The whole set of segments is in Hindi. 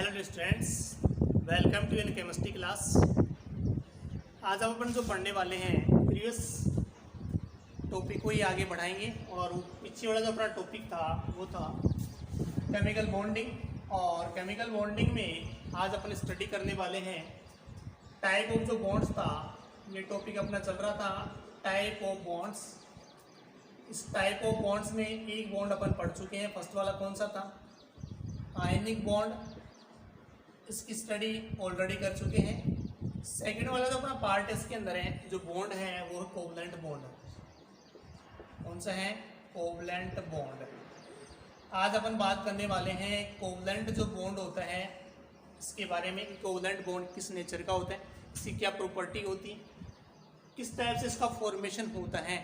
Hello students, welcome to in chemistry class. आज हम अपन जो पढ़ने वाले हैं प्रीवियस टॉपिक को ही आगे बढ़ाएंगे। और पीछे वाला जो अपना टॉपिक था वो था केमिकल बॉन्डिंग। और केमिकल बॉन्डिंग में आज अपन स्टडी करने वाले हैं टाइप ऑफ जो बॉन्ड्स था। ये टॉपिक अपना चल रहा था टाइप ऑफ बॉन्ड्स। इस टाइप ऑफ बॉन्ड्स में एक बॉन्ड अपन पढ़ चुके हैं। फर्स्ट वाला कौन सा था? आयनिक बॉन्ड, इसकी स्टडी ऑलरेडी कर चुके हैं। सेकंड वाला जो अपना पार्ट इसके अंदर है, जो बॉन्ड है वो कोवलेंट बॉन्ड। कौन सा है? Covalent bond. आज अपन बात करने वाले हैं कोवलेंट जो बॉन्ड होता है इसके बारे में। कोवलेंट बॉन्ड किस नेचर का होता है, इसकी क्या प्रॉपर्टी होती है, किस टाइप से इसका फॉर्मेशन होता है।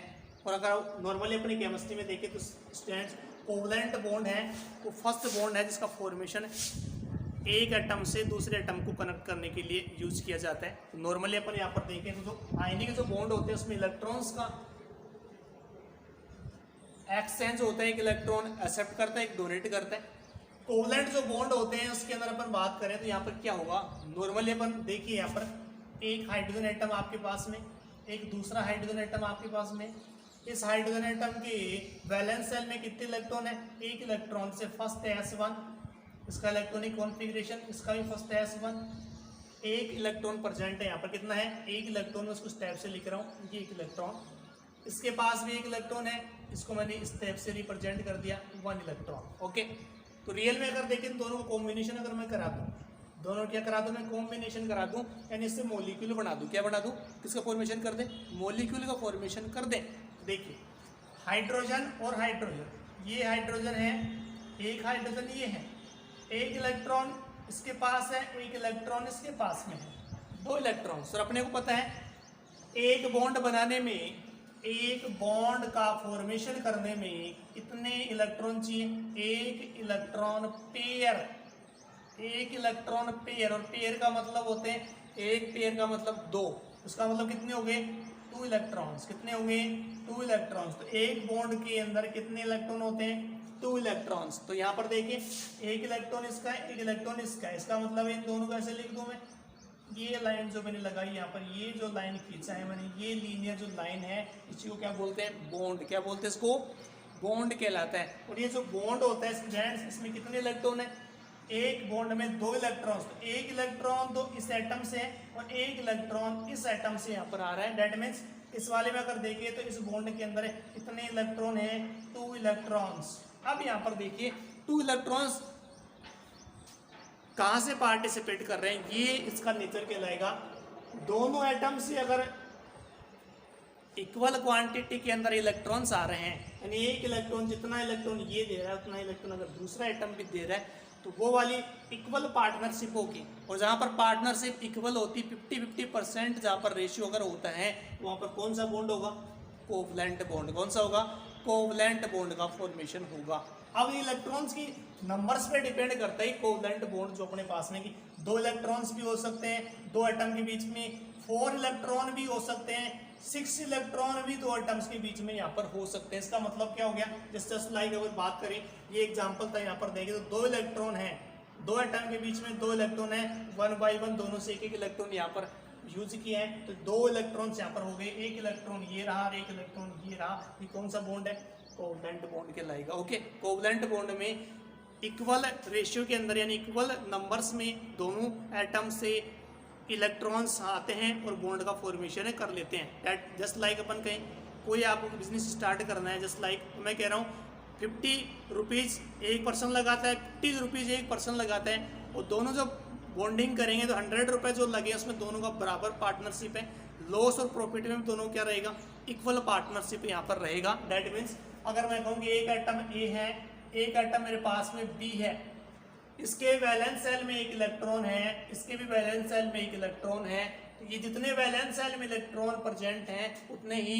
और अगर नॉर्मली अपनी केमिस्ट्री में देखें तो स्टूडेंट्स, कोवलेंट बॉन्ड है वो फर्स्ट बॉन्ड है जिसका फॉर्मेशन एक एटम से दूसरे एटम को कनेक्ट करने के लिए यूज किया जाता है। तो नॉर्मली अपन यहाँ पर देखें तो जो आयनिक जो बॉन्ड होते हैं उसमें इलेक्ट्रॉन्स का एक्सचेंज होता है। एक इलेक्ट्रॉन एक्सेप्ट करता है, एक डोनेट करता है। कोवलेंट जो बॉन्ड होते हैं उसके अंदर अपन बात करें तो यहाँ पर क्या होगा, नॉर्मली अपन देखिए यहाँ पर एक हाइड्रोजन एटम आपके पास में, एक दूसरा हाइड्रोजन एटम आपके पास में। इस हाइड्रोजन एटम के वैलेंस शेल में कितने इलेक्ट्रॉन है? एक इलेक्ट्रॉन से फर्स्ट है S1, इसका इलेक्ट्रॉनिक कॉन्फ़िगरेशन, इसका भी फर्स्ट है S1। एक इलेक्ट्रॉन प्रेजेंट है यहाँ पर। कितना है? एक इलेक्ट्रॉन। मैं उसको स्टेप से लिख रहा हूँ, ये एक इलेक्ट्रॉन। इसके पास भी एक इलेक्ट्रॉन है, इसको मैंने इस स्टेप से रिप्रेजेंट कर दिया, 1 इलेक्ट्रॉन। ओके, तो रियल में अगर देखें दोनों को कॉम्बिनेशन अगर मैं करा दूँ, दोनों क्या करा दूँ मैं? कॉम्बिनेशन करा दूँ, यानी इससे मॉलिक्यूल बना दूँ। क्या बना दूँ? किसका फॉर्मेशन कर दे? मॉलिक्यूल का फॉर्मेशन कर दे। देखिए हाइड्रोजन और हाइड्रोजन, ये हाइड्रोजन है, एक हाइड्रोजन ये है, एक इलेक्ट्रॉन इसके पास है, एक इलेक्ट्रॉन इसके पास में है, 2 इलेक्ट्रॉन। सर अपने को पता है एक बॉन्ड बनाने में, एक बॉन्ड का फॉर्मेशन करने में कितने इलेक्ट्रॉन चाहिए? एक इलेक्ट्रॉन पेयर। एक इलेक्ट्रॉन पेयर, और पेयर का मतलब होते हैं, एक पेयर का मतलब 2, उसका मतलब कितने हो गए? 2 इलेक्ट्रॉन्स। कितने हो गए? 2 इलेक्ट्रॉन्स। तो एक बॉन्ड के अंदर कितने इलेक्ट्रॉन होते हैं? 2 इलेक्ट्रॉन्स। तो यहाँ पर देखिए एक इलेक्ट्रॉन इसका है, एक इलेक्ट्रॉन इसका है। इसका मतलब इन दोनों को ऐसे लिख दूं मैं, ये लाइन जो मैंने लगाई यहाँ पर, ये जो लाइन खींचा है मैंने, ये लीनियर जो लाइन है इसी को क्या बोलते हैं? बॉन्ड। क्या बोलते हैं इसको? बॉन्ड कहलाता है। और ये जो बॉन्ड होता है स्टूडेंट्स, इसमें कितने इलेक्ट्रॉन है? एक बॉन्ड में 2 इलेक्ट्रॉन्स। तो एक इलेक्ट्रॉन तो इस एटम से और एक इलेक्ट्रॉन इस एटम से यहाँ पर आ रहा है। दैट मीन्स इस वाले में अगर देखिए तो इस बॉन्ड के अंदर कितने इलेक्ट्रॉन है? 2 इलेक्ट्रॉन्स। अब यहाँ पर देखिए 2 इलेक्ट्रॉन्स कहाँ से पार्टिसिपेट कर रहे हैं, ये इसका नेचर कहलाएगा। दोनों एटम से अगर इक्वल क्वांटिटी के अंदर इलेक्ट्रॉन्स आ रहे हैं, यानी एक इलेक्ट्रॉन जितना इलेक्ट्रॉन ये दे रहा है उतना इलेक्ट्रॉन अगर दूसरा एटम भी दे रहा है, तो वो वाली इक्वल पार्टनरशिप होगी। और जहाँ पर पार्टनरशिप इक्वल होती, 50-50% जहाँ पर रेशियो अगर होता है, वहाँ पर कौन सा बॉन्ड होगा? Covalent bond. कौन सा होगा? कोवलेंट बॉन्ड का फॉर्मेशन होगा। अब इलेक्ट्रॉन्स की नंबर्स पे डिपेंड करता है कोवलेंट बॉन्ड जो अपने पास में, कि 2 इलेक्ट्रॉन्स भी हो सकते हैं 2 एटम के बीच में, 4 इलेक्ट्रॉन भी हो सकते हैं, 6 इलेक्ट्रॉन भी 2 एटम्स के बीच में यहाँ पर हो सकते हैं। इसका मतलब क्या हो गया? जस्ट लाइक अगर बात करें, ये एग्जांपल था, यहाँ पर देखें तो 2 इलेक्ट्रॉन है, 2 एटम के बीच में 2 इलेक्ट्रॉन है, 1 by 1 दोनों से एक इलेक्ट्रॉन यहाँ पर यूज किया है। तो 2 इलेक्ट्रॉन्स यहाँ पर हो गए, एक इलेक्ट्रॉन ये रहा और एक इलेक्ट्रॉन ये रहा। ये कौन सा बॉन्ड है? कोवलेंट बॉन्ड कहलाएगा। ओके, कोवलेंट बॉन्ड में इक्वल रेशियो के अंदर, यानी इक्वल नंबर्स में दोनों एटम से इलेक्ट्रॉन्स आते हैं और बॉन्ड का फॉर्मेशन कर लेते हैं। दैट जस्ट लाइक अपन कहें कोई आपको बिजनेस स्टार्ट करना है, जस्ट लाइक मैं कह रहा हूँ 50 रुपीज़ एक पर्सन लगाता है, 50 रुपीज़ एक पर्सन लगाता है, और दोनों जब बॉन्डिंग करेंगे तो 100 रुपये जो लगे उसमें दोनों का बराबर पार्टनरशिप है। लॉस और प्रॉफिट में दोनों क्या रहेगा? इक्वल पार्टनरशिप यहाँ पर रहेगा। दैट मीन्स अगर मैं कहूँ कि एक एटम ए है, एक एटम मेरे पास में बी है, इसके वैलेंस सेल में एक इलेक्ट्रॉन है, इसके भी वैलेंस सेल में एक इलेक्ट्रॉन है, तो ये जितने वैलेंस सेल में इलेक्ट्रॉन प्रेजेंट हैं उतने ही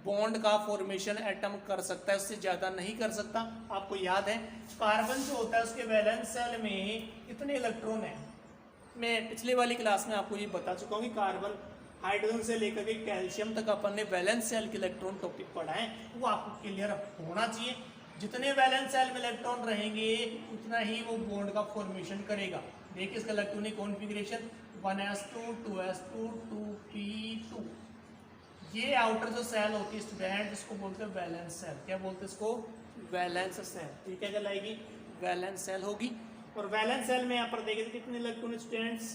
बॉन्ड का फॉर्मेशन एटम कर सकता है, उससे ज्यादा नहीं कर सकता। आपको याद है कार्बन जो होता है उसके वैलेंस सेल में कितने इलेक्ट्रॉन है? मैं पिछले वाली क्लास में आपको ये बता चुका हूँ कि कार्बन, हाइड्रोजन से लेकर के कैल्शियम तक अपन ने वैलेंस सेल के इलेक्ट्रॉन टॉपिक पढ़ा है, वो आपको क्लियर होना चाहिए। जितने वैलेंस सेल में इलेक्ट्रॉन रहेंगे उतना ही वो बॉन्ड का फॉर्मेशन करेगा। देखिए इसका electronic configuration 1s2 2s2 2p2। ये आउटर जो सेल होती है स्टूडेंट, इसको बोलते हैं वैलेंस सेल। क्या बोलते हैं इसको? Valence shell. ये क्या कहलाएगी? वैलेंस सेल होगी। और वैलेंस सेल में यहाँ पर देखिए कितने इलेक्ट्रॉन स्टूडेंट्स?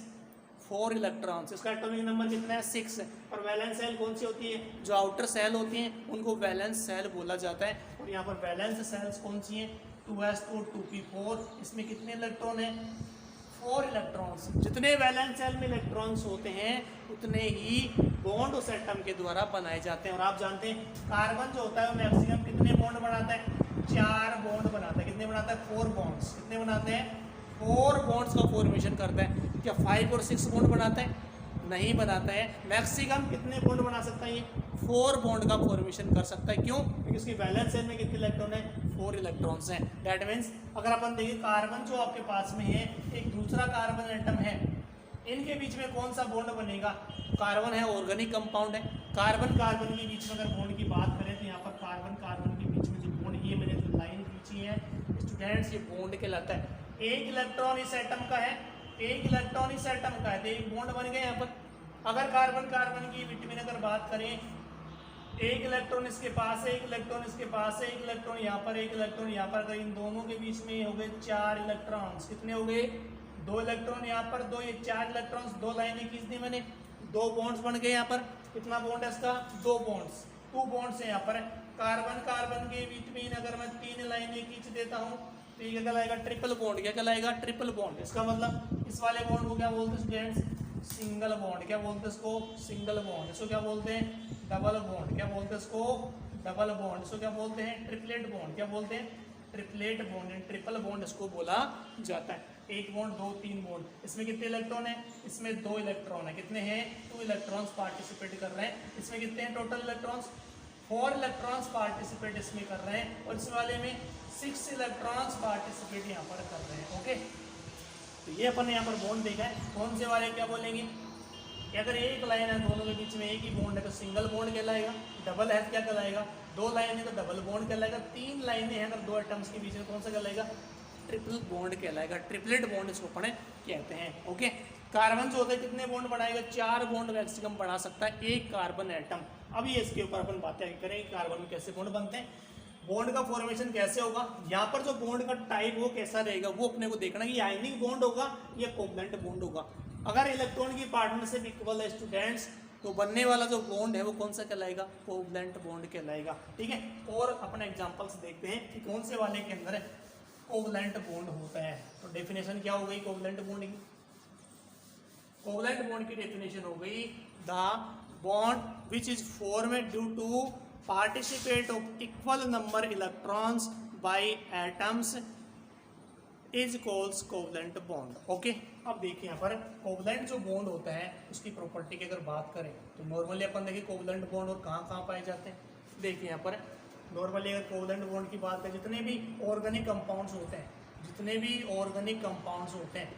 4 इलेक्ट्रॉन्स। इसका एटॉमिक नंबर कितना है? 6 है। और वैलेंस सेल कौन सी होती है? जो आउटर सेल होती हैं उनको वैलेंस सेल बोला जाता है। और यहाँ पर वैलेंस सेल्स कौन सी हैं? 2s2 2p4। इसमें कितने इलेक्ट्रॉन हैं? 4 इलेक्ट्रॉन्स। जितने वैलेंस सेल में इलेक्ट्रॉन्स होते हैं उतने ही बॉन्ड उस एटम के द्वारा बनाए जाते हैं। और आप जानते हैं कार्बन जो होता है वो मैक्सिमम कितने बॉन्ड बनाता है? 4 बॉन्ड बनाता है। कितने बनाता है? 4 बॉन्ड्स। कितने बनाते हैं? 4 बॉन्ड्स का फॉर्मेशन करता है। क्या 5 और 6 बॉन्ड बनाता है? नहीं बनाता है। मैक्सिमम कितने बॉन्ड बना सकता है? ये 4 बॉन्ड का फॉर्मेशन कर सकता है। क्यों? क्योंकि उसकी वैलेंस सेल में कितने इलेक्ट्रॉन है? 4 इलेक्ट्रॉन्स हैं। दैट मीन्स अगर अपन देखें कार्बन जो आपके पास में है, एक दूसरा कार्बन एटम है, इनके बीच में कौन सा बॉन्ड बनेगा? कार्बन है, ऑर्गेनिक कंपाउंड है। कार्बन कार्बन के बीच में अगर बॉन्ड की बात करें तो यहाँ पर कार्बन कार्बन के बीच में जो बॉन्ड, ये मैंने जो लाइन खींची है स्टूडेंट्स, ये बॉन्ड कहलाता है। एक इलेक्ट्रॉन इस एटम का है, एक इलेक्ट्रॉन इस एटम का है, तो एक बॉन्ड बन गया यहाँ पर। अगर कार्बन कार्बन की बिटवीन अगर बात करें, एक इलेक्ट्रॉन इसके पास है, एक इलेक्ट्रॉन इसके पास है, एक इलेक्ट्रॉन यहाँ पर, एक इलेक्ट्रॉन यहाँ पर, तो इन दोनों के बीच में हो गए 4 इलेक्ट्रॉन्स। कितने हो गए? 2 इलेक्ट्रॉन यहाँ पर, 2 ये 4 इलेक्ट्रॉन्स, 2 लाइनें खींच दी मैंने, 2 बॉन्ड्स बन गए यहाँ पर। कितना बॉन्ड है इसका? 2 बॉन्ड्स, 2 बॉन्ड्स है यहाँ पर। कार्बन कार्बन के बिटवीन अगर मैं 3 लाइनें खींच देता हूँ तो ये क्या कहलाएगा? Triple bond. क्या कहलाएगा? Triple bond. इसका मतलब इस वाले बॉन्ड को क्या बोलते हैं स्टूडेंट्स? Single bond. क्या बोलते हैं इसको? Single bond. इसको क्या बोलते हैं? Double bond. क्या बोलते हैं इसको? Double bond. इसको क्या बोलते हैं? Triplet bond. क्या बोलते हैं? Triplet bond. ट्रिपल बॉन्ड इसको बोला जाता है। 1 बॉन्ड, 2, 3 बॉन्ड। इसमें कितने इलेक्ट्रॉन है? इसमें 2 इलेक्ट्रॉन है। कितने हैं? 2 इलेक्ट्रॉन्स पार्टिसिपेट कर रहे हैं। इसमें कितने हैं टोटल इलेक्ट्रॉन्स? 4 इलेक्ट्रॉन्स पार्टिसिपेट इसमें कर रहे हैं। और इस वाले में 6 इलेक्ट्रॉन्स पार्टिसिपेट यहाँ पर कर रहे हैं। ओके, तो ये अपन ने यहाँ पर बॉन्ड देखा है। कौन से वाले क्या बोलेंगे? कि अगर एक लाइन है दोनों के बीच में एक ही बॉन्ड है तो सिंगल बॉन्ड कहलाएगा। डबल है तो क्या कहलाएगा? 2 लाइन है तो डबल बॉन्ड कहलाएगा। 3 लाइनें हैं अगर 2 एटम्स के बीच में, कौन सा कहलाएगा? ट्रिपल बॉन्ड कहलाएगा। ट्रिपलेट बॉन्ड इसको अपन कहते हैं। ओके, कार्बन जो होता है कितने बॉन्ड बनाएगा? 4 बॉन्ड मैक्सिमम बना सकता है एक कार्बन एटम। अभी इसके ऊपर अपन बातें करेंगे कार्बन में कैसे बॉन्ड बनते हैं, बॉन्ड का फॉर्मेशन कैसे होगा। यहाँ पर जो बॉन्ड का टाइप वो कैसा रहेगा वो अपने को देखना है कि आयनिक बॉन्ड होगा या कोवलेंट बॉन्ड होगा। अगर इलेक्ट्रॉन की पार्टनरशिप इक्वल है स्टूडेंट्स तो बनने वाला जो बॉन्ड है वो कौन सा कहलाएगा? कोवलेंट बॉन्ड कहलाएगा। ठीक है, और अपन एग्जांपल्स देखते हैं कि कौन से वाले के अंदर कोवलेंट बॉन्ड होता है। तो डेफिनेशन क्या हो गई कोवलेंट बॉन्ड की? कोवलेंट बॉन्ड की डेफिनेशन हो गई the bond which is formed due to participate of equal number electrons by atoms is calls covalent bond. Okay, अब देखिए यहाँ पर कोवलेंट जो बॉन्ड होता है उसकी प्रॉपर्टी की अगर बात करें तो नॉर्मली अपन देखिए कोवलेंट बॉन्ड और कहाँ कहाँ पाए जाते हैं। देखिए यहाँ पर नॉर्मली अगर कोवलेंट बॉन्ड की बात करें, जितने भी ऑर्गेनिक कंपाउंड्स होते हैं, जितने भी ऑर्गेनिक कंपाउंड्स होते हैं,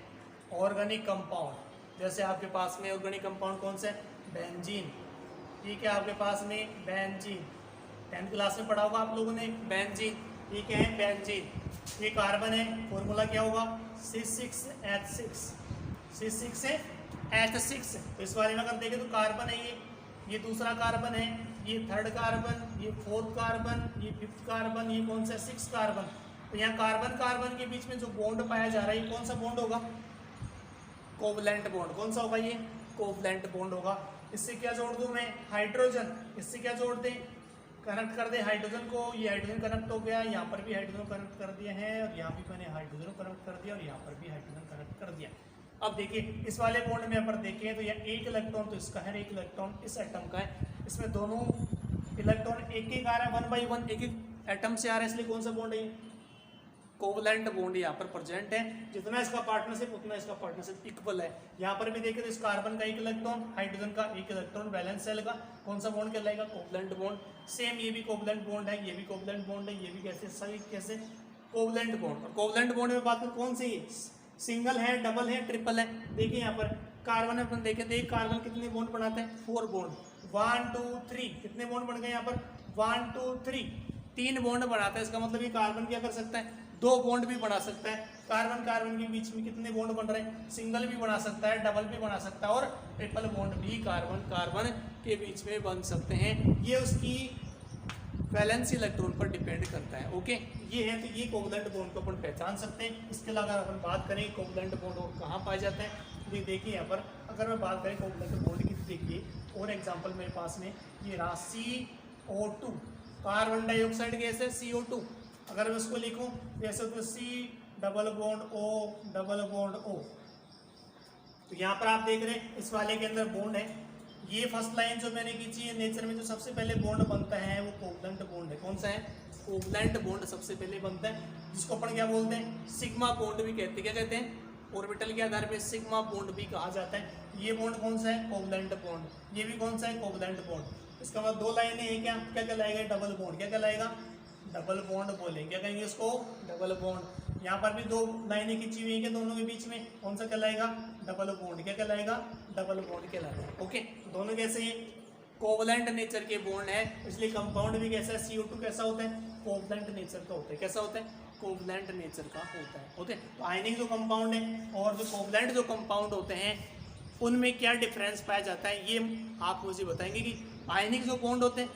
ऑर्गेनिक कंपाउंड जैसे आपके पास में ऑर्गेनिक कंपाउंड कौन सा है? बेंजीन। ठीक है, आपके पास में बेंजीन 10th क्लास में पढ़ा होगा आप लोगों ने बेंजीन। ठीक है, बेंजीन ये कार्बन है, फॉर्मूला क्या होगा? C6H6। C6H6। तो इस बारे में अगर देखें तो कार्बन है, ये दूसरा कार्बन है, ये 3rd कार्बन, ये 4th कार्बन, ये 5th कार्बन, ये कौन सा? 6th carbon. तो यहाँ कार्बन कार्बन के बीच में जो बॉन्ड पाया जा रहा है ये कौन सा बॉन्ड होगा? Covalent bond. कौन सा होगा? ये कोवलेंट बॉन्ड होगा। इससे क्या जोड़ दूं मैं? हाइड्रोजन। इससे क्या जोड़ दें? कनेक्ट कर दे हाइड्रोजन को। ये हाइड्रोजन कनेक्ट हो गया, यहाँ पर भी हाइड्रोजन कनेक्ट कर दिया है, और यहाँ भी मैंने हाइड्रोजन कनेक्ट कर दिया, और यहाँ पर भी हाइड्रोजन कनेक्ट कर दिया। अब देखिए इस वाले बॉन्ड में अगर देखें तो यह 1 इलेक्ट्रॉन तो इसका है, 1 इलेक्ट्रॉन इस एटम का है। इसमें दोनों इलेक्ट्रॉन एक एक आ रहा है, 1 by 1 एक एक एटम से आ रहा है, इसलिए कौन सा बॉन्ड है? कोवलेंट बॉन्ड यहाँ पर प्रेजेंट है। जितना इसका पार्टनरशिप उतना इसका पार्टनरशिप इक्वल है। यहाँ पर भी देखें तो इस कार्बन का 1 इलेक्ट्रॉन, हाइड्रोजन का 1 इलेक्ट्रॉन, वैलेंस सेल का कौन सा बॉन्ड कहलाएगा? Covalent bond. सेम ये भी कोवलेंट बॉन्ड है, ये भी कोवलेंट बॉन्ड है, ये भी कैसे? सभी कैसे? Covalent bond. और कोवलेंट बॉन्ड में बात करें कौन सी है? सिंगल है, डबल है, ट्रिपल है। देखिए यहाँ पर कार्बन अपन देखें तो एक कार्बन कितने बॉन्ड बनाते हैं? 4 बॉन्ड। 1 2 3 कितने बॉन्ड बन गए यहाँ पर? 1 2 3 3 बॉन्ड बनाता है। इसका मतलब ये कार्बन क्या कर सकता है? दो बॉन्ड भी बना सकता है। कार्बन कार्बन के बीच में कितने बॉन्ड बन रहे हैं, सिंगल भी बना सकता है, डबल भी बना सकता है और ट्रिपल बॉन्ड भी कार्बन कार्बन के बीच में बन सकते हैं। ये उसकी वैलेंस इलेक्ट्रॉन पर डिपेंड करता है। ओके, ये है तो ये कोवलेंट बॉन्ड को अपन पहचान सकते हैं। इसके अलावा अगर अपन बात करें कोवलेंट बॉन्ड और कहाँ पाए जाते हैं, ये देखिए यहाँ पर अगर मैं बात करें कोवलेंट बॉन्ड की, देखिए और एग्जांपल मेरे पास में ये रहा CO2, कार्बन डाइऑक्साइड गैस है CO2। अगर मैं उसको लिखूं जैसे तो C डबल बॉन्ड O, तो यहाँ पर आप देख रहे हैं इस वाले के अंदर बॉन्ड है। ये फर्स्ट लाइन जो मैंने खींची है, नेचर में जो सबसे पहले बॉन्ड बनता है वो कोवलेंट बॉन्ड है। कौन सा है, कोवलेंट बॉन्ड सबसे पहले बनता है, जिसको अपन क्या बोलते हैं, सिग्मा बॉन्ड भी कहते हैं। क्या कहते हैं, ऑर्बिटल के आधार पे सिग्मा बॉन्ड भी कहा जाता है। ये बॉन्ड कौन सा है, कोवलेंट बॉन्ड। ये भी कौन सा है, कोवलेंट बॉन्ड। इसका मतलब दो लाइनें हैं, क्या क्या कहलाएगा, डबल बॉन्ड। क्या कहलाएगा, डबल बॉन्ड बोलेंगे, क्या कहेंगे इसको, डबल बॉन्ड। यहाँ पर भी दो लाइनें खींची हुई है क्या दोनों के बीच में, कौन सा कहलाएगा, डबल बॉन्ड। क्या कहलाएगा, डबल बॉन्ड कहलाएगा। ओके, दोनों कैसे हैं, कोवलेंट नेचर के बॉन्ड है, इसलिए कंपाउंड भी कैसा है, CO2 कैसा होता है, कोवलेंट नेचर का होता है। कैसा होता है, कोवलेंट नेचर का होता है। ओके, तो आयनिक जो कंपाउंड है और जो कोवलेंट जो कंपाउंड होते हैं उनमें क्या डिफरेंस पाया जाता है, ये आप मुझे बताएंगे कि आयनिक जो बॉन्ड होते हैं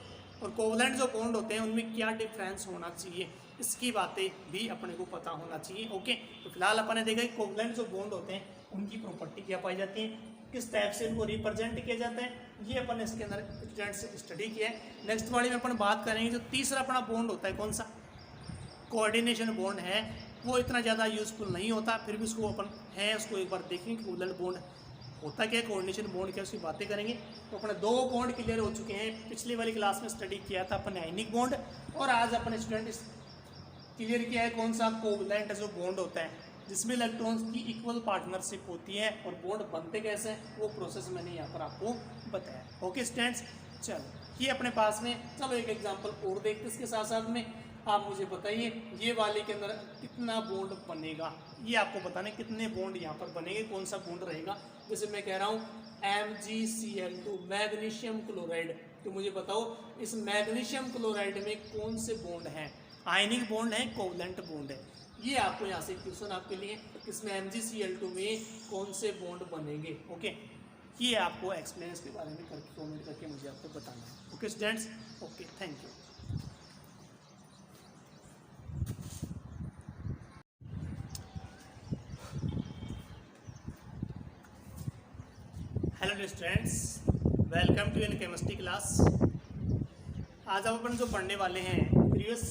और कोवलेंट जो बॉन्ड होते हैं उनमें क्या डिफरेंस होना चाहिए, इसकी बातें भी अपने को पता होना चाहिए। ओके, तो फिलहाल अपन ने देखा कि कोवलेंट जो बॉन्ड होते हैं उनकी प्रॉपर्टी क्या पाई जाती है, किस टाइप से इनको रिप्रेजेंट किया जाता है, ये अपन इसके अंदर स्टूडेंट से स्टडी किया है। नेक्स्ट वाली में अपन बात करेंगे जो तीसरा अपना बॉन्ड होता है, कौन सा, कोऑर्डिनेशन बॉन्ड है। वो इतना ज़्यादा यूजफुल नहीं होता, फिर भी उसको अपन है उसको एक बार देखेंगे कोवलेंट बॉन्ड होता क्या है, कोऑर्डिनेशन बॉन्ड क्या, उसकी बातें करेंगे। तो अपने दो बॉन्ड क्लियर हो चुके हैं, पिछली वाली क्लास में स्टडी किया था अपन आयनिक बॉन्ड, और आज अपने स्टूडेंट क्लियर किया है कौन सा, कोवलेंट जो बॉन्ड होता है जिसमें इलेक्ट्रॉन्स की इक्वल पार्टनरशिप होती है और बॉन्ड बनते कैसे हैं वो प्रोसेस मैंने यहाँ पर आपको बताया। ओके स्टूडेंट्स, चलो ये अपने पास में, चलो एक एग्जांपल और देखते इसके साथ साथ में। आप मुझे बताइए ये वाले के अंदर कितना बॉन्ड बनेगा, ये आपको बताना है कितने बॉन्ड यहाँ पर बनेंगे, कौन सा बॉन्ड रहेगा। जैसे मैं कह रहा हूँ MgCl2 मैग्नीशियम क्लोराइड, तो मुझे बताओ इस मैग्नीशियम क्लोराइड में कौन से बॉन्ड हैं, आयनिक बॉन्ड है, कोवलेंट बॉन्ड है। ये आपको यहाँ से क्वेश्चन आपके लिए, इसमें MgCl2 में कौन से बॉन्ड बनेंगे। ओके, ये आपको एक्सप्लेन इसके बारे में करके कमेंट करके मुझे आपको बताना है। Okay students, okay, thank you. Hello students, welcome to in chemistry class. आज हम अपन जो पढ़ने वाले हैं प्रीवियस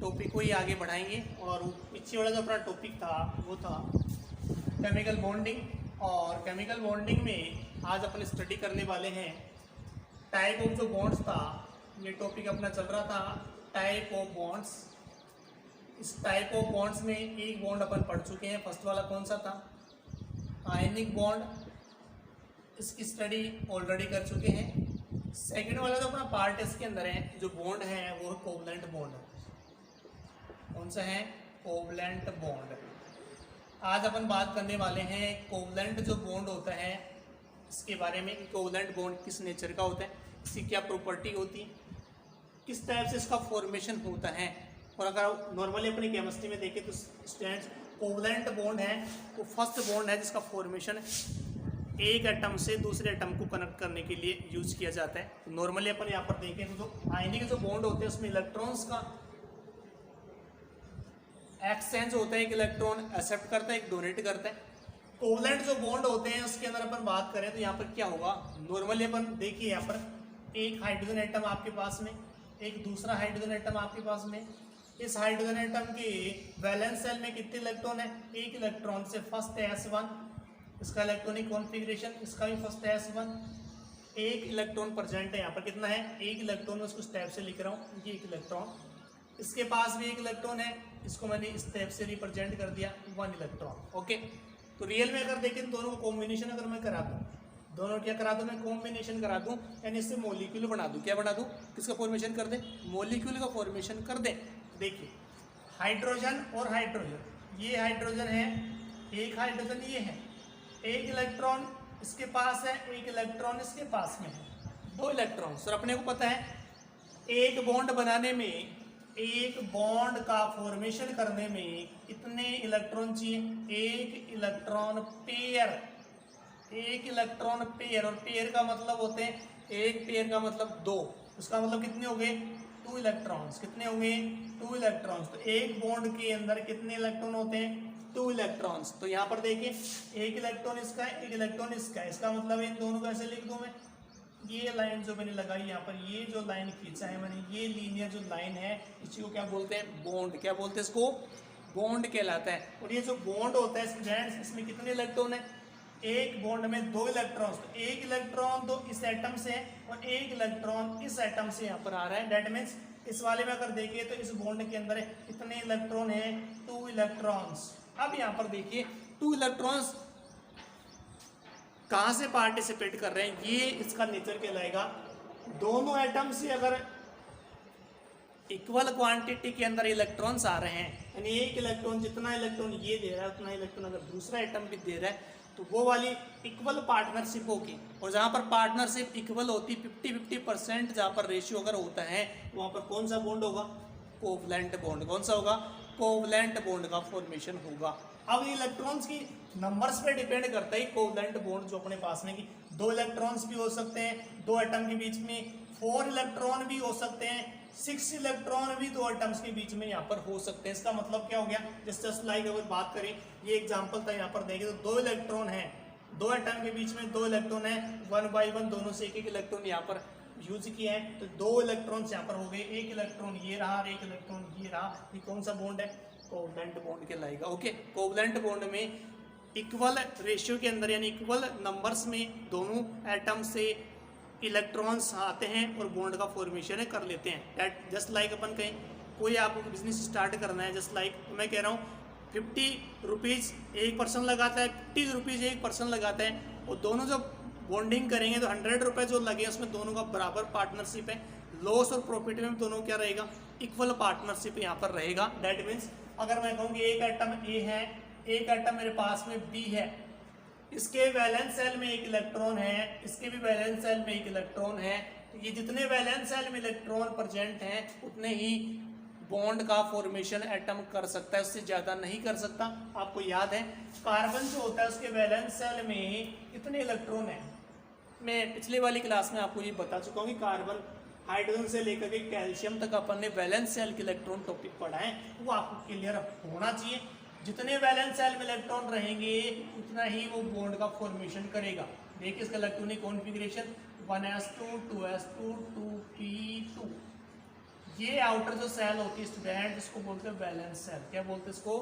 टॉपिक को ही आगे बढ़ाएंगे, और पीछे वाला जो अपना टॉपिक था वो था केमिकल बॉन्डिंग। और केमिकल बॉन्डिंग में आज अपन स्टडी करने वाले हैं टाइप ऑफ जो बॉन्ड्स था, ये टॉपिक अपना चल रहा था टाइप ऑफ बॉन्ड्स। इस टाइप ऑफ बॉन्ड्स में एक बॉन्ड अपन पढ़ चुके हैं, फर्स्ट वाला कौन सा था, आयनिक बॉन्ड, इसकी स्टडी ऑलरेडी कर चुके हैं। सेकंड वाला जो अपना पार्ट इसके अंदर है जो बॉन्ड है वो कोवलेंट बॉन्ड है। कौन सा है, कोवलेंट बॉन्ड। आज अपन बात करने वाले हैं कोवलेंट जो बॉन्ड होता है इसके बारे में, कोवलेंट बॉन्ड किस नेचर का होता है, इसकी क्या प्रॉपर्टी होती है, किस टाइप से इसका फॉर्मेशन होता है। और अगर नॉर्मली अपनी केमिस्ट्री में देखें तो स्टूडेंट्स कोवलेंट बॉन्ड है वो फर्स्ट बॉन्ड है जिसका फॉर्मेशन एक एटम से दूसरे एटम को कनेक्ट करने के लिए यूज किया जाता है। नॉर्मली अपन यहाँ पर देखें तो जो आयनिक जो बॉन्ड होते हैं उसमें इलेक्ट्रॉन्स का एक्सचेंज होता है, एक इलेक्ट्रॉन एक्सेप्ट करता है, एक डोनेट करता है। कोवलेंट जो बॉन्ड होते हैं उसके अंदर अपन बात करें तो यहाँ पर क्या होगा, नॉर्मली अपन देखिए यहाँ पर एक हाइड्रोजन एटम आपके पास में, एक दूसरा हाइड्रोजन एटम आपके पास में। इस हाइड्रोजन एटम के वैलेंस सेल में कितने इलेक्ट्रॉन है, एक इलेक्ट्रॉन से फर्स्ट S1, इसका इलेक्ट्रॉनिक कॉन्फ़िगरेशन, इसका भी फर्स्ट S1, एक इलेक्ट्रॉन प्रेजेंट है यहाँ पर, कितना है, एक इलेक्ट्रॉन। मैं उसको स्टेप से लिख रहा हूँ, ये एक इलेक्ट्रॉन, इसके पास भी एक इलेक्ट्रॉन है, इसको मैंने इस स्टेप से रिप्रेजेंट कर दिया, 1 इलेक्ट्रॉन। ओके, तो रियल में अगर देखें दोनों को कॉम्बिनेशन अगर मैं करा दूँ, दोनों क्या करा दूँ, मैं कॉम्बिनेशन करा दूँ, यानी इससे मॉलिक्यूल बना दूँ। क्या बना दूँ, किसका फॉर्मेशन कर दें, मॉलिक्यूल का फॉर्मेशन कर दें। देखिए हाइड्रोजन और हाइड्रोजन, ये हाइड्रोजन है, एक हाइड्रोजन ये है, एक इलेक्ट्रॉन इसके पास है, एक इलेक्ट्रॉन इसके पास में है, 2 इलेक्ट्रॉन। सर अपने को पता है एक बॉन्ड बनाने में एक बॉन्ड का फॉर्मेशन करने में कितने इलेक्ट्रॉन चाहिए? एक इलेक्ट्रॉन पेयर, एक इलेक्ट्रॉन पेयर, और पेयर का मतलब होते हैं, एक पेयर का मतलब दो, उसका मतलब कितने हो गए? 2 इलेक्ट्रॉन्स। कितने होंगे? 2 इलेक्ट्रॉन्स। तो एक बॉन्ड के अंदर कितने इलेक्ट्रॉन होते हैं? 2 इलेक्ट्रॉन्स। तो यहाँ पर देखिए, एक इलेक्ट्रॉन इसका है, एक इलेक्ट्रॉन इसका है, इसका मतलब इन दोनों को ऐसे लिख दूं मैं। ये लाइन जो मैंने लगाई यहाँ पर, ये जो लाइन खींचा है मैंने, ये लीनियर जो लाइन है, इसी को क्या बोलते हैं? बॉन्ड। क्या बोलते हैं इसको? बॉन्ड कहलाता है। और ये जो बॉन्ड होता है स्टूडेंट्स, इसमें कितने इलेक्ट्रॉन है? एक बॉन्ड में 2 इलेक्ट्रॉन्स। तो एक इलेक्ट्रॉन तो इस एटम से है और एक इलेक्ट्रॉन इस एटम से यहाँ पर आ रहा है। दैट मीन्स इस वाले में अगर देखिए तो इस बॉन्ड के अंदर कितने इलेक्ट्रॉन है? 2 इलेक्ट्रॉन्स। अब यहाँ पर देखिए 2 इलेक्ट्रॉन्स कहाँ से पार्टिसिपेट कर रहे हैं, ये इसका नेचर कहलाएगा। दोनों एटम से अगर इक्वल क्वांटिटी के अंदर इलेक्ट्रॉन्स आ रहे हैं, यानी एक इलेक्ट्रॉन जितना इलेक्ट्रॉन ये दे रहा है उतना इलेक्ट्रॉन अगर दूसरा एटम भी दे रहा है, तो वो वाली इक्वल पार्टनरशिप होगी। और जहाँ पर पार्टनरशिप इक्वल होती, 50-50% जहाँ पर रेशियो अगर होता है, वहाँ पर कौन सा बॉन्ड होगा? Covalent bond. कौन सा होगा? कोवलेंट बॉन्ड का फॉर्मेशन होगा। अब इलेक्ट्रॉन्स की नंबर्स पे डिपेंड करता है कोवलेंट बॉन्ड जो अपने पास में, कि 2 इलेक्ट्रॉन्स भी हो सकते हैं 2 एटम के बीच में, 4 इलेक्ट्रॉन भी हो सकते हैं, 6 इलेक्ट्रॉन भी 2 एटम्स के बीच में यहाँ पर हो सकते हैं। इसका मतलब क्या हो गया? जस्ट लाइक अगर बात करें, ये एग्जांपल था, यहाँ पर देखें तो 2 इलेक्ट्रॉन है, 2 एटम के बीच में 2 इलेक्ट्रॉन है, 1 बाई 1 दोनों से एक इलेक्ट्रॉन यहाँ पर यूज किया है, तो 2 इलेक्ट्रॉन्स यहाँ पर हो गए। एक इलेक्ट्रॉन ये रहा और एक इलेक्ट्रॉन ये रहा। ये कौन सा बॉन्ड है? कोवलेंट बॉन्ड कहलाएगा। ओके, कोवलेंट बॉन्ड में इक्वल रेशियो के अंदर, यानी इक्वल नंबर्स में दोनों एटम से इलेक्ट्रॉन्स आते हैं और बॉन्ड का फॉर्मेशन कर लेते हैं। दैट जस्ट लाइक अपन कहें कोई आपको बिजनेस स्टार्ट करना है, जस्ट लाइक मैं कह रहा हूँ 50 रुपीज़ एक पर्सन लगाता है, 50 रुपीज़ एक पर्सन लगाता है, और दोनों जब बॉन्डिंग करेंगे तो 100 रुपये जो लगे उसमें दोनों का बराबर पार्टनरशिप है। लॉस और प्रॉफिट में दोनों क्या रहेगा? इक्वल पार्टनरशिप यहाँ पर रहेगा। दैट मीन्स अगर मैं कहूँ कि एक एटम ए है, एक एटम मेरे पास में बी है, इसके वैलेंस सेल में एक इलेक्ट्रॉन है, इसके भी वैलेंस सेल में एक इलेक्ट्रॉन है, तो ये जितने वैलेंस सेल में इलेक्ट्रॉन प्रेजेंट हैं उतने ही बॉन्ड का फॉर्मेशन एटम कर सकता है, उससे ज़्यादा नहीं कर सकता। आपको याद है कार्बन जो होता है उसके वैलेंस सेल में कितने इलेक्ट्रॉन है? मैं पिछले वाली क्लास में आपको ये बता चुका हूँ कि कार्बन, हाइड्रोजन से लेकर के कैल्शियम तक अपन ने वैलेंस सेल के इलेक्ट्रॉन टॉपिक पढ़ा है, वो आपको क्लियर होना चाहिए। जितने वैलेंस सेल में इलेक्ट्रॉन रहेंगे उतना ही वो बॉन्ड का फॉर्मेशन करेगा। देखिए इसका electronic configuration 1s2 2s2 2p2। ये आउटर जो सेल होती है स्टूडेंट, इसको बोलते हैं वैलेंस सेल। क्या बोलते हैं इसको?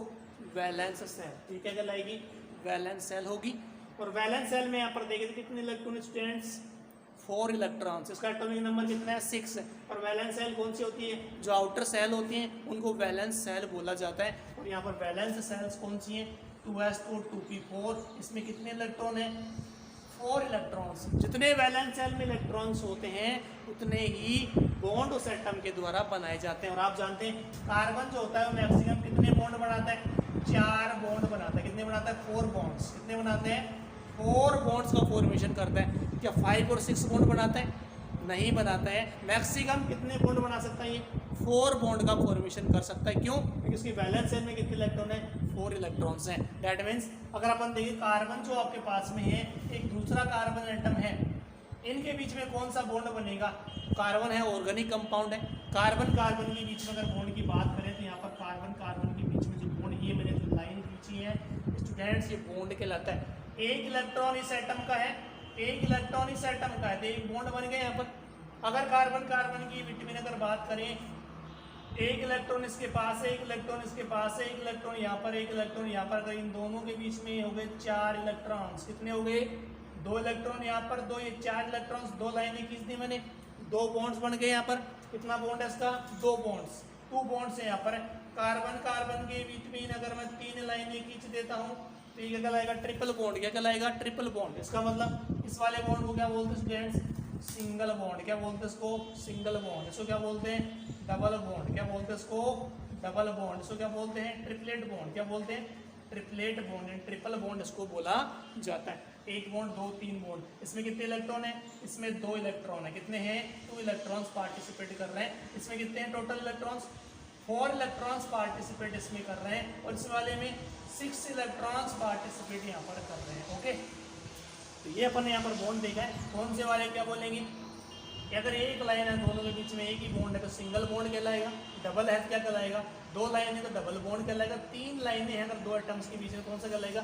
Valence shell. ठीक है, क्या कहलाएगी? वैलेंस सेल होगी। और वैलेंस सेल में यहाँ पर देखिए तो कितने इलेक्ट्रॉन स्टूडेंट्स? 4 इलेक्ट्रॉन्स। इसका एटॉमिक नंबर कितना है? 6 है। और वैलेंस सेल कौन सी होती है? जो आउटर सेल होती हैं उनको वैलेंस सेल बोला जाता है। और यहाँ पर वैलेंस सेल्स कौन सी हैं? 2s2 2p4। इसमें कितने इलेक्ट्रॉन हैं? 4 इलेक्ट्रॉन्स। जितने वैलेंस सेल में इलेक्ट्रॉन्स होते हैं उतने ही बॉन्ड उस एटम के द्वारा बनाए जाते हैं। और आप जानते हैं कार्बन जो होता है वो मैक्सिमम कितने बॉन्ड बनाता है? 4 बॉन्ड बनाता है। कितने बनाता है? 4 बॉन्ड्स। कितने बनाते हैं? 4 बॉन्ड्स का फॉर्मेशन करता है। क्या 5 और 6 बॉन्ड बनाता है? नहीं बनाता है। मैक्सिमम कितने बॉन्ड बना सकता है? ये 4 बॉन्ड का फॉर्मेशन कर सकता है। क्यों? क्योंकि इसकी वैलेंस सेल में कितने इलेक्ट्रॉन है? 4 इलेक्ट्रॉन्स हैं। दैट मीन्स अगर अपन देखिए कार्बन जो आपके पास में है, एक दूसरा कार्बन एटम है, इनके बीच में कौन सा बॉन्ड बनेगा? कार्बन है, ऑर्गेनिक कंपाउंड है। कार्बन कार्बन के बीच में अगर बॉन्ड की बात करें तो यहाँ पर कार्बन कार्बन के बीच में जो बॉन्ड, ये मैंने जो लाइन खींची है स्टूडेंट्स, ये बॉन्ड कहलाता है। एक इलेक्ट्रॉन इस एटम का है, एक इलेक्ट्रॉन इस एटम का है, तो एक बॉन्ड बन गया यहाँ पर। अगर कार्बन कार्बन की बिटवीन अगर बात करें, एक इलेक्ट्रॉन इसके पास है, एक इलेक्ट्रॉन इसके पास है, एक इलेक्ट्रॉन यहाँ पर, एक इलेक्ट्रॉन यहाँ पर, अगर इन दोनों के बीच में हो गए 4 इलेक्ट्रॉन्स। कितने हो गए? 2 इलेक्ट्रॉन यहाँ पर, 2 ये 4 इलेक्ट्रॉन्स, 2 लाइनें खींच दी मैंने, 2 बॉन्ड्स बन गए यहाँ पर। कितना बॉन्ड है इसका? 2 बॉन्ड्स, 2 बॉन्ड्स है यहाँ पर। कार्बन कार्बन के बिटवीन अगर मैं 3 लाइनें खींच देता हूँ तो ये क्या कहलाएगा? Triple bond. क्या कहलाएगा? Triple bond. इसका मतलब इस वाले बॉन्ड को क्या बोलते हैं स्टूडेंट्स? Single bond. क्या बोलते हैं इसको? Single bond. इसको क्या बोलते हैं? Double bond. क्या बोलते हैं इसको? Double bond. इसको क्या बोलते हैं? Triplet bond. क्या बोलते हैं? Triplet bond. ट्रिपल बॉन्ड इसको बोला जाता है। एक बॉन्ड, 2, 3 बॉन्ड। इसमें कितने इलेक्ट्रॉन है? इसमें 2 इलेक्ट्रॉन है। कितने हैं? 2 इलेक्ट्रॉन्स पार्टिसिपेट कर रहे हैं। इसमें कितने हैं टोटल इलेक्ट्रॉन्स? 4 इलेक्ट्रॉन्स पार्टिसिपेट इसमें कर रहे हैं और इस वाले में 6 इलेक्ट्रॉन्स पार्टिसिपेट यहाँ पर कर रहे हैं। ओके, तो ये अपन यहाँ पर बॉन्ड देखा है। कौन से वाले क्या बोलेंगे कि अगर एक लाइन है दोनों के बीच में एक ही बॉन्ड है तो सिंगल बॉन्ड कहलाएगा, डबल है क्या कहलाएगा, 2 लाइन है तो डबल बॉन्ड कहलाएगा, 3 लाइनें हैं अगर 2 एटम्स के बीच में कौन सा कहलाएगा,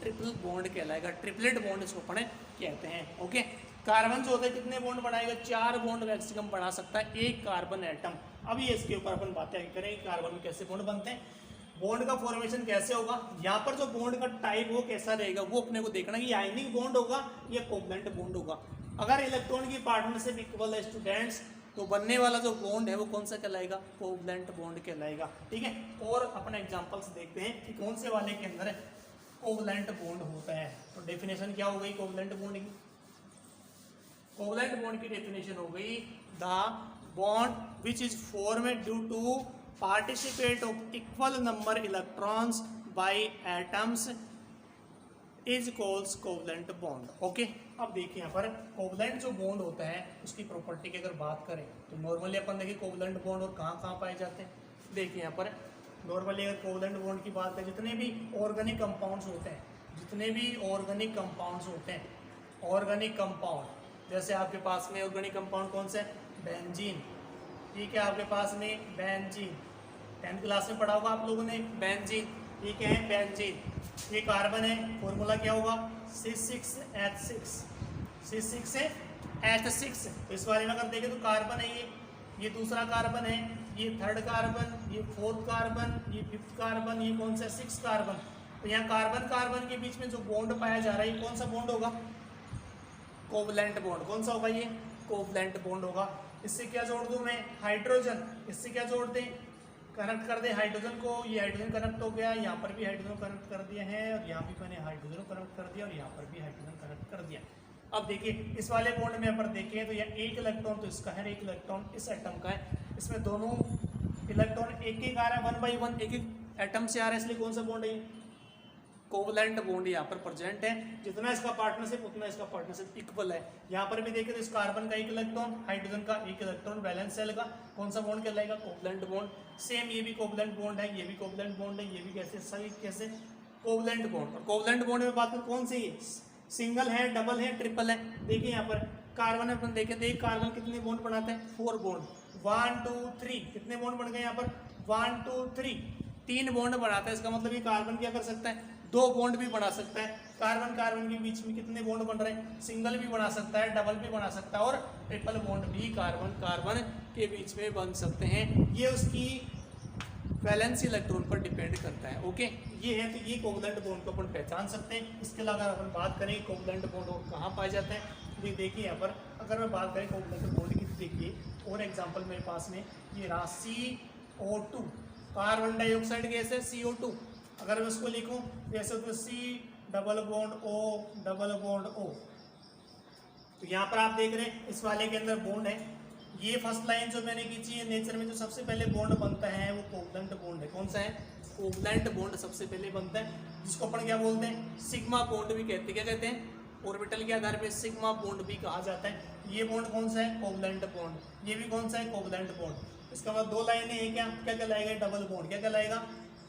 ट्रिपल बॉन्ड कहलाएगा, ट्रिपलेट बॉन्ड इसको अपन कहते हैं। ओके, कार्बन जो होता है कितने बॉन्ड बनाएगा, 4 बॉन्ड मैक्सिमम बना सकता है एक कार्बन एटम। अभी इसके ऊपर अपन बातें करेंगे कार्बन में कैसे बॉन्ड बनते हैं, बॉन्ड का फॉर्मेशन कैसे होगा, यहाँ पर जो बॉन्ड का टाइप वो कैसा रहेगा वो अपने को देखना कि आयनिक बॉन्ड होगा या कोवलेंट बॉन्ड होगा। अगर इलेक्ट्रॉन की पार्टनरशिप इक्वल है स्टूडेंट्स तो बनने वाला जो बॉन्ड है वो कौन सा कहलाएगा, कोवलेंट बॉन्ड कहलाएगा। ठीक है, और अपन एग्जांपल्स देखते हैं कि कौन से वाले के अंदर कोवलेंट बॉन्ड होता है। तो डेफिनेशन क्या हो गई कोवलेंट बॉन्ड की, कोवलेंट बॉन्ड की डेफिनेशन हो गई the bond which is formed due to participate of equal number electrons by atoms is calls covalent bond. Okay, अब देखिए यहाँ पर कोवलेंट जो बॉन्ड होता है उसकी प्रॉपर्टी की अगर बात करें तो नॉर्मली अपन देखिए कोवलेंट बॉन्ड और कहाँ पाए जाते हैं। देखिए यहाँ पर नॉर्मली अगर कोवलेंट बॉन्ड की बात करें, जितने भी ऑर्गेनिक कंपाउंड्स होते हैं, जितने भी ऑर्गेनिक कंपाउंड्स होते हैं, ऑर्गेनिक कंपाउंड जैसे आपके पास में ऑर्गेनिक कंपाउंड कौन सा है, बेंजीन। ठीक है, आपके पास में बेंजीन 10th क्लास में पढ़ा होगा आप लोगों ने, बेंजीन। ठीक है, बेंजीन ये कार्बन है, फॉर्मूला क्या होगा C6H6, C6H6। तो इस बारे में अगर देखें तो कार्बन है ये दूसरा कार्बन है, ये 3rd कार्बन, ये 4th कार्बन, ये 5th कार्बन, ये कौन सा 6th कार्बन। तो यहाँ कार्बन कार्बन के बीच में जो बॉन्ड पाया जा रहा है ये कौन सा बॉन्ड होगा, कोवलेंट बॉन्ड। कौन सा होगा ये, कोवलेंट बॉन्ड होगा। इससे क्या जोड़ दूं मैं, हाइड्रोजन। इससे क्या जोड़ दें, कनेक्ट कर दे हाइड्रोजन को, ये हाइड्रोजन कनेक्ट हो गया, यहाँ पर भी हाइड्रोजन कनेक्ट कर दिया है और यहाँ भी मैंने हाइड्रोजन कनेक्ट कर दिया और यहाँ पर भी हाइड्रोजन कनेक्ट कर दिया। अब देखिए इस वाले बॉन्ड में अगर देखें तो यह एक इलेक्ट्रॉन तो इसका है, एक इलेक्ट्रॉन इस एटम का है, इसमें दोनों इलेक्ट्रॉन एक एक आ रहा है 1 by 1 एक एक एटम से आ रहा है, इसलिए कौन सा बॉन्ड है, कोवलेंट बॉन्ड यहाँ पर प्रेजेंट है। जितना इसका पार्टनरशिप उतना इसका पार्टनरशिप इक्वल है। यहाँ पर भी देखें तो इस कार्बन का एक इलेक्ट्रॉन, हाइड्रोजन का एक इलेक्ट्रॉन, वैलेंस सेल का कौन सा बॉन्ड कहलाएगा, कोवलेंट बॉन्ड। सेम ये भी कोवलेंट बॉन्ड है, ये भी कोवलेंट बॉन्ड है, ये भी कैसे सही कैसे कोवलेंट बॉन्ड। और कोवलेंट बॉन्ड में बात करें कौन सी है, सिंगल है, डबल है, ट्रिपल है। देखिए यहाँ पर कार्बन अपन देखें तो एक कार्बन कितने बॉन्ड बनाते हैं, 4 बॉन्ड, 1 2 3 कितने बॉन्ड बन गए यहाँ पर 1 2 3 3 बॉन्ड बनाता है। इसका मतलब ये कार्बन क्या कर सकता है, 2 बॉन्ड भी बना सकता है। कार्बन कार्बन के बीच में कितने बॉन्ड बन रहे हैं, सिंगल भी बना सकता है, डबल भी बना सकता है और ट्रिपल बॉन्ड भी कार्बन कार्बन के बीच में बन सकते हैं। ये उसकी वैलेंस इलेक्ट्रॉन पर डिपेंड करता है। ओके, ये है तो ये कोवलेंट बॉन्ड को अपन पहचान सकते हैं। इसके अलावा अगर अपन बात करें कोवलेंट बॉन्ड और कहाँ पाए जाते हैं, ये देखिए यहाँ पर अगर मैं बात करें कोवलेंट बॉन्ड की, देखिए और एग्जांपल मेरे पास में ये रहा CO2, कार्बन डाइऑक्साइड गैस है CO2। अगर मैं उसको लिखूं जैसे तो C डबल बॉन्ड O, तो यहाँ पर आप देख रहे हैं इस वाले के अंदर बॉन्ड है। ये फर्स्ट लाइन जो मैंने खींची है, नेचर में जो सबसे पहले बॉन्ड बनता है वो कोवलेंट बॉन्ड है। कौन सा है, कोवलेंट बॉन्ड सबसे पहले बनता है, जिसको अपन क्या बोलते हैं, सिग्मा बॉन्ड भी कहते हैं। क्या कहते हैं, ऑर्बिटल के आधार पे सिग्मा बॉन्ड भी कहा जाता है। ये बॉन्ड कौन सा है, कोवलेंट बॉन्ड। ये भी कौन सा है, कोवलेंट बॉन्ड। इसका मतलब 2 लाइनें हैं, क्या कहलाएगा, डबल बॉन्ड। क्या कहलाएगा,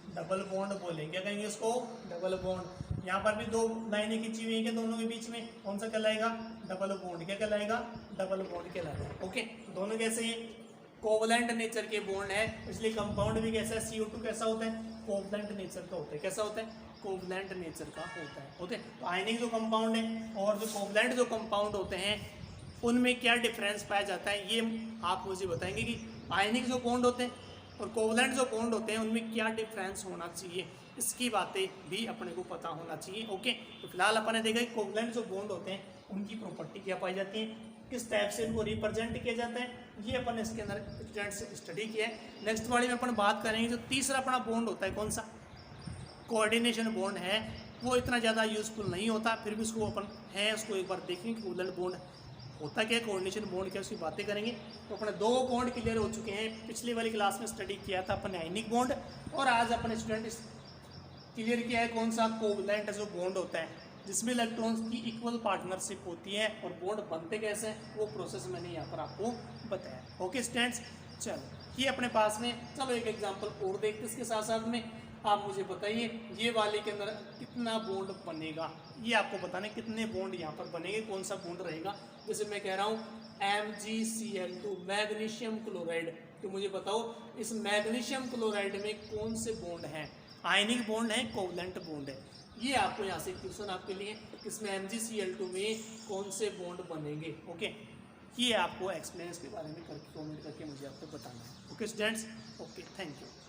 डबल बॉन्ड बोलेंगे। क्या कहेंगे इसको, डबल बॉन्ड। यहाँ पर भी 2 लाइनें खींची हुई है दोनों के बीच में, कौन सा कहलाएगा, डबल बॉन्ड। क्या कहलाएगा, डबल बॉन्ड कहलाएगा। ओके, दोनों कैसे हैं, कोवलेंट नेचर के बॉन्ड है, इसलिए कंपाउंड भी कैसा है, CO2 कैसा होता है, कोवलेंट नेचर का होता है। कैसा होता है, कोवलेंट नेचर का होता है। ओके, तो आयनिक जो कंपाउंड है और जो कोवलेंट जो कंपाउंड होते हैं उनमें क्या डिफरेंस पाया जाता है, ये आप मुझे बताएंगे कि आयनिक जो बॉन्ड होते हैं और कोवलेंट जो बॉन्ड होते हैं उनमें क्या डिफरेंस होना चाहिए, इसकी बातें भी अपने को पता होना चाहिए। ओके, तो फिलहाल अपन ने देखा कि कोवलेंट जो बॉन्ड होते हैं उनकी प्रॉपर्टी क्या पाई जाती है, किस टाइप से इनको रिप्रेजेंट किया जाता है, ये अपन इसके अंदर स्टूडेंट्स स्टडी किया है। नेक्स्ट वाली में अपन बात करेंगे जो तीसरा अपना बॉन्ड होता है, कौन सा, कोऑर्डिनेशन बॉन्ड है। वो इतना ज़्यादा यूजफुल नहीं होता, फिर भी उसको अपन है उसको एक बार देखेंगे कोवलेंट बॉन्ड होता क्या है, कोऑर्डिनेशन बॉन्ड क्या, उसकी बातें करेंगे। तो अपने 2 बॉन्ड क्लियर हो चुके हैं, पिछली वाली क्लास में स्टडी किया था अपन आयनिक बॉन्ड, और आज अपन स्टूडेंट क्लियर किया है कौन सा, कोवलेंट जो बॉन्ड होता है जिसमें इलेक्ट्रॉन्स की इक्वल पार्टनरशिप होती है और बॉन्ड बनते कैसे, वो प्रोसेस मैंने यहाँ पर आपको बताया। ओके स्टूडेंट्स, चलो ये अपने पास में, चलो एक एग्जांपल और देखते इसके साथ साथ में। आप मुझे बताइए ये वाले के अंदर कितना बॉन्ड बनेगा, ये आपको बताना है कितने बॉन्ड यहाँ पर बनेंगे, कौन सा बॉन्ड रहेगा। जैसे मैं कह रहा हूँ MgCl2 मैग्नीशियम क्लोराइड, तो मुझे बताओ इस मैग्नीशियम क्लोराइड में कौन से बॉन्ड हैं, आयनिक बॉन्ड है, कोवलेंट बॉन्ड है। ये आपको यहाँ से क्वेश्चन आपके लिए, इसमें MgCl2 में कौन से बॉन्ड बनेंगे। ओके, ये आपको एक्सप्लेन इसके बारे में करके कमेंट करके मुझे आपको बताना है। Okay students, okay, thank you.